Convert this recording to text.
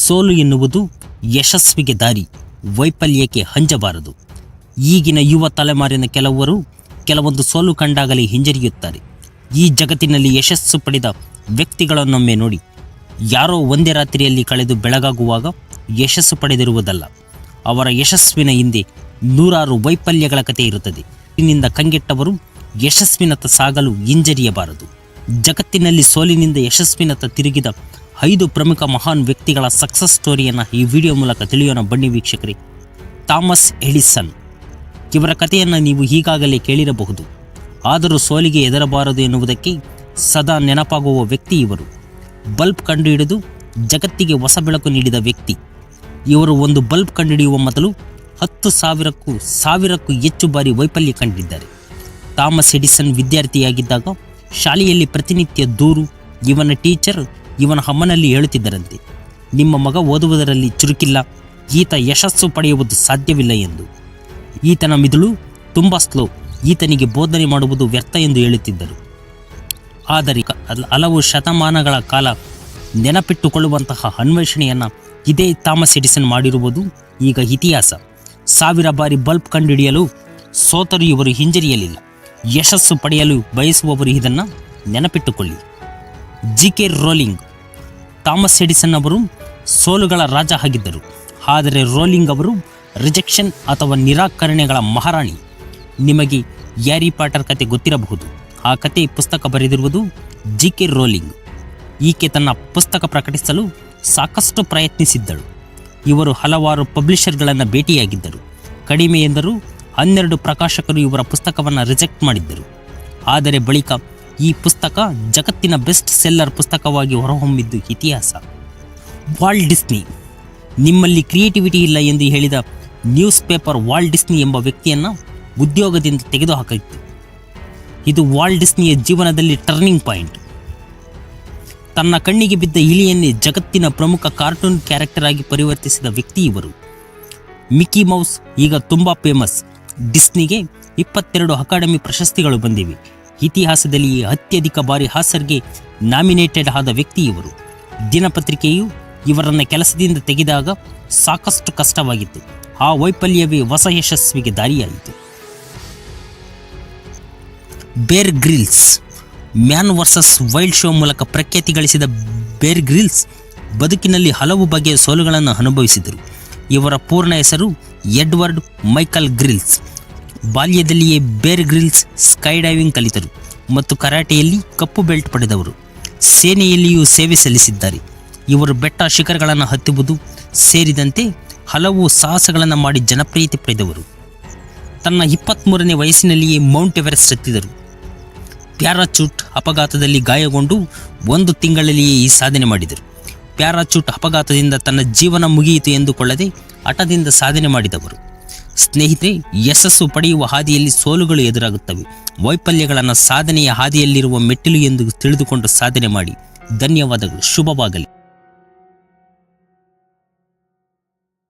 ಸೋಲು ಎನ್ನುವುದು ಯಶಸ್ವಿಗೆ ದಾರಿ, ವೈಫಲ್ಯಕ್ಕೆ ಹಂಜಬಾರದು. ಈಗಿನ ಯುವ ತಲೆಮಾರಿನ ಕೆಲವೊಂದು ಸೋಲು ಕಂಡಾಗಲೇ ಹಿಂಜರಿಯುತ್ತಾರೆ. ಈ ಜಗತ್ತಿನಲ್ಲಿ ಯಶಸ್ಸು ಪಡೆದ ವ್ಯಕ್ತಿಗಳನ್ನೊಮ್ಮೆ ನೋಡಿ. ಯಾರೋ ಒಂದೇ ರಾತ್ರಿಯಲ್ಲಿ ಕಳೆದು ಬೆಳಗಾಗುವಾಗ ಯಶಸ್ಸು ಪಡೆದಿರುವುದಲ್ಲ. ಅವರ ಯಶಸ್ವಿನ ಹಿಂದೆ ನೂರಾರು ವೈಫಲ್ಯಗಳ ಕಥೆ ಇರುತ್ತದೆ. ಇನ್ನಿಂದ ಕಂಗೆಟ್ಟವರು ಯಶಸ್ವಿನತ್ತ ಸಾಗಲು ಹಿಂಜರಿಯಬಾರದು. ಜಗತ್ತಿನಲ್ಲಿ ಸೋಲಿನಿಂದ ಯಶಸ್ವಿನತ್ತ ತಿರುಗಿದ 5 ಪ್ರಮುಖ ಮಹಾನ್ ವ್ಯಕ್ತಿಗಳ ಸಕ್ಸಸ್ ಸ್ಟೋರಿಯನ್ನು ಈ ವಿಡಿಯೋ ಮೂಲಕ ತಿಳಿಯೋಣ ಬನ್ನಿ ವೀಕ್ಷಕರೇ. ಥಾಮಸ್ ಎಡಿಸನ್ ಇವರ ಕಥೆಯನ್ನು ನೀವು ಈಗಾಗಲೇ ಕೇಳಿರಬಹುದು. ಆದರೂ ಸೋಲಿಗೆ ಹೆದರಬಾರದು ಎನ್ನುವುದಕ್ಕೆ ಸದಾ ನೆನಪಾಗುವ ವ್ಯಕ್ತಿ ಇವರು. ಬಲ್ಬ್ ಕಂಡುಹಿಡಿದು ಜಗತ್ತಿಗೆ ಹೊಸ ಬೆಳಕು ನೀಡಿದ ವ್ಯಕ್ತಿ ಇವರು. ಒಂದು ಬಲ್ಬ್ ಕಂಡುಹಿಡಿಯುವ ಮೊದಲು 10,000ಕ್ಕೂ ಹೆಚ್ಚು ಬಾರಿ ವೈಫಲ್ಯ ಕಂಡಿದ್ದಾರೆ. ಥಾಮಸ್ ಎಡಿಸನ್ ವಿದ್ಯಾರ್ಥಿಯಾಗಿದ್ದಾಗ ಶಾಲೆಯಲ್ಲಿ ಪ್ರತಿನಿತ್ಯ ದೂರು ಇವನ ಟೀಚರ್ ಇವನ ಅಮ್ಮನಲ್ಲಿ ಹೇಳುತ್ತಿದ್ದರಂತೆ, ನಿಮ್ಮ ಮಗ ಓದುವುದರಲ್ಲಿ ಚುರುಕಿಲ್ಲ, ಈತ ಯಶಸ್ಸು ಪಡೆಯುವುದು ಸಾಧ್ಯವಿಲ್ಲ ಎಂದು. ಈತನ ಮಿದುಳು ತುಂಬ ಸ್ಲೋ, ಈತನಿಗೆ ಬೋಧನೆ ಮಾಡುವುದು ವ್ಯರ್ಥ ಎಂದು ಹೇಳುತ್ತಿದ್ದರು. ಆದರೆ ಹಲವು ಶತಮಾನಗಳ ಕಾಲ ನೆನಪಿಟ್ಟುಕೊಳ್ಳುವಂತಹ ಅನ್ವೇಷಣೆಯನ್ನು ಇದೇ ಥಾಮಸ್ ಎಡಿಸನ್ ಮಾಡಿರುವುದು ಈಗ ಇತಿಹಾಸ. 1000 ಬಾರಿ ಬಲ್ಬ್ ಕಂಡುಹಿಡಿಯಲು ಸೋತರು ಇವರು ಹಿಂಜರಿಯಲಿಲ್ಲ. ಯಶಸ್ಸು ಪಡೆಯಲು ಬಯಸುವವರು ಇದನ್ನು ನೆನಪಿಟ್ಟುಕೊಳ್ಳಿ. ಜಿ.ಕೆ. ರೋಲಿಂಗ್. ಥಾಮಸ್ ಎಡಿಸನ್ ಅವರು ಸೋಲುಗಳ ರಾಜ ಆಗಿದ್ದರು. ಆದರೆ ರೋಲಿಂಗ್ ಅವರು ರಿಜೆಕ್ಷನ್ ಅಥವಾ ನಿರಾಕರಣೆಗಳ ಮಹಾರಾಣಿ. ನಿಮಗೆ ಹ್ಯಾರಿ ಪಾಟರ್ ಕತೆ ಗೊತ್ತಿರಬಹುದು. ಆ ಕತೆ ಪುಸ್ತಕ ಬರೆದಿರುವುದು ಜಿ.ಕೆ. ರೋಲಿಂಗ್. ಈಕೆ ತನ್ನ ಪುಸ್ತಕ ಪ್ರಕಟಿಸಲು ಸಾಕಷ್ಟು ಪ್ರಯತ್ನಿಸಿದ್ದಳು. ಇವರು ಹಲವಾರು ಪಬ್ಲಿಷರ್ಗಳನ್ನು ಭೇಟಿಯಾಗಿದ್ದರು. ಕಡಿಮೆ ಎಂದರೂ 12 ಪ್ರಕಾಶಕರು ಇವರ ಪುಸ್ತಕವನ್ನು ರಿಜೆಕ್ಟ್ ಮಾಡಿದ್ದರು. ಆದರೆ ಬಳಿಕ ಈ ಪುಸ್ತಕ ಜಗತ್ತಿನ ಬೆಸ್ಟ್ ಸೆಲ್ಲರ್ ಪುಸ್ತಕವಾಗಿ ಹೊರಹೊಮ್ಮಿದ್ದು ಇತಿಹಾಸ. Walt Disney. ನಿಮ್ಮಲ್ಲಿ ಕ್ರಿಯೇಟಿವಿಟಿ ಇಲ್ಲ ಎಂದು ಹೇಳಿದ ನ್ಯೂಸ್ ಪೇಪರ್ ವಾಲ್ಟ್ ಡಿಸ್ನಿ ಎಂಬ ವ್ಯಕ್ತಿಯನ್ನು ಉದ್ಯೋಗದಿಂದ ತೆಗೆದುಹಾಕಿತ್ತು. ಇದು ವಾಲ್ಟ್ ಡಿಸ್ನಿಯ ಜೀವನದಲ್ಲಿ ಟರ್ನಿಂಗ್ ಪಾಯಿಂಟ್. ತನ್ನ ಕಣ್ಣಿಗೆ ಬಿದ್ದ ಇಲಿಯನ್ನೇ ಜಗತ್ತಿನ ಪ್ರಮುಖ ಕಾರ್ಟೂನ್ ಕ್ಯಾರೆಕ್ಟರ್ ಆಗಿ ಪರಿವರ್ತಿಸಿದ ವ್ಯಕ್ತಿ ಇವರು. ಮಿಕ್ಕಿ ಮೌಸ್ ಈಗ ತುಂಬ ಫೇಮಸ್. ಡಿಸ್ನಿಗೆ 22 ಅಕಾಡೆಮಿ ಪ್ರಶಸ್ತಿಗಳು ಬಂದಿವೆ. ಇತಿಹಾಸದಲ್ಲಿ ಅತ್ಯಧಿಕ ಬಾರಿ ಆಸ್ಕರ್ಗೆ ನಾಮಿನೇಟೆಡ್ ಆದ ವ್ಯಕ್ತಿ ಇವರು. ದಿನಪತ್ರಿಕೆಯು ಇವರನ್ನು ಕೆಲಸದಿಂದ ತೆಗೆದಾಗ ಸಾಕಷ್ಟು ಕಷ್ಟವಾಗಿತ್ತು. ಆ ವೈಫಲ್ಯವೇ ಹೊಸ ಯಶಸ್ವಿಗೆ ದಾರಿಯಾಯಿತು. Bear Grylls. Man versus Wild show ಮೂಲಕ ಪ್ರಖ್ಯಾತಿ ಗಳಿಸಿದ ಬೇರ್ ಗ್ರಿಲ್ಸ್ ಬದುಕಿನಲ್ಲಿ ಹಲವು ಬಗೆಯ ಸೋಲುಗಳನ್ನು ಅನುಭವಿಸಿದರು. ಇವರ ಪೂರ್ಣ ಹೆಸರು ಎಡ್ವರ್ಡ್ ಮೈಕಲ್ ಗ್ರಿಲ್ಸ್. ಬಾಲ್ಯದಲ್ಲಿಯೇ ಬೇರ್ ಗ್ರಿಲ್ಸ್ ಸ್ಕೈ ಡೈವಿಂಗ್ ಕಲಿತರು ಮತ್ತು ಕರಾಟೆಯಲ್ಲಿ ಕಪ್ಪು ಬೆಲ್ಟ್ ಪಡೆದವರು. ಸೇನೆಯಲ್ಲಿಯೂ ಸೇವೆ ಸಲ್ಲಿಸಿದ್ದಾರೆ. ಇವರು ಬೆಟ್ಟ ಶಿಖರಗಳನ್ನು ಹತ್ತುವುದು ಸೇರಿದಂತೆ ಹಲವು ಸಾಹಸಗಳನ್ನು ಮಾಡಿ ಜನಪ್ರಿಯತೆ ಪಡೆದವರು. ತನ್ನ 23ನೇ ವಯಸ್ಸಿನಲ್ಲಿಯೇ ಮೌಂಟ್ ಎವರೆಸ್ಟ್ ಹತ್ತಿದರು. ಪ್ಯಾರಾಚೂಟ್ ಅಪಘಾತದಲ್ಲಿ ಗಾಯಗೊಂಡು 1 ತಿಂಗಳಲ್ಲಿಯೇ ಈ ಸಾಧನೆ ಮಾಡಿದರು. ಪ್ಯಾರಾಚೂಟ್ ಅಪಘಾತದಿಂದ ತನ್ನ ಜೀವನ ಮುಗಿಯಿತು ಎಂದುಕೊಳ್ಳದೆ ಹಠದಿಂದ ಸಾಧನೆ ಮಾಡಿದವರು. ಸ್ನೇಹಿತರೆ, ಯಶಸ್ಸು ಪಡೆಯುವ ಹಾದಿಯಲ್ಲಿ ಸೋಲುಗಳು ಎದುರಾಗುತ್ತವೆ. ವೈಫಲ್ಯಗಳನ್ನು ಸಾಧನೆಯ ಹಾದಿಯಲ್ಲಿರುವ ಮೆಟ್ಟಿಲು ಎಂದು ತಿಳಿದುಕೊಂಡು ಸಾಧನೆ ಮಾಡಿ. ಧನ್ಯವಾದಗಳು. ಶುಭವಾಗಲಿ.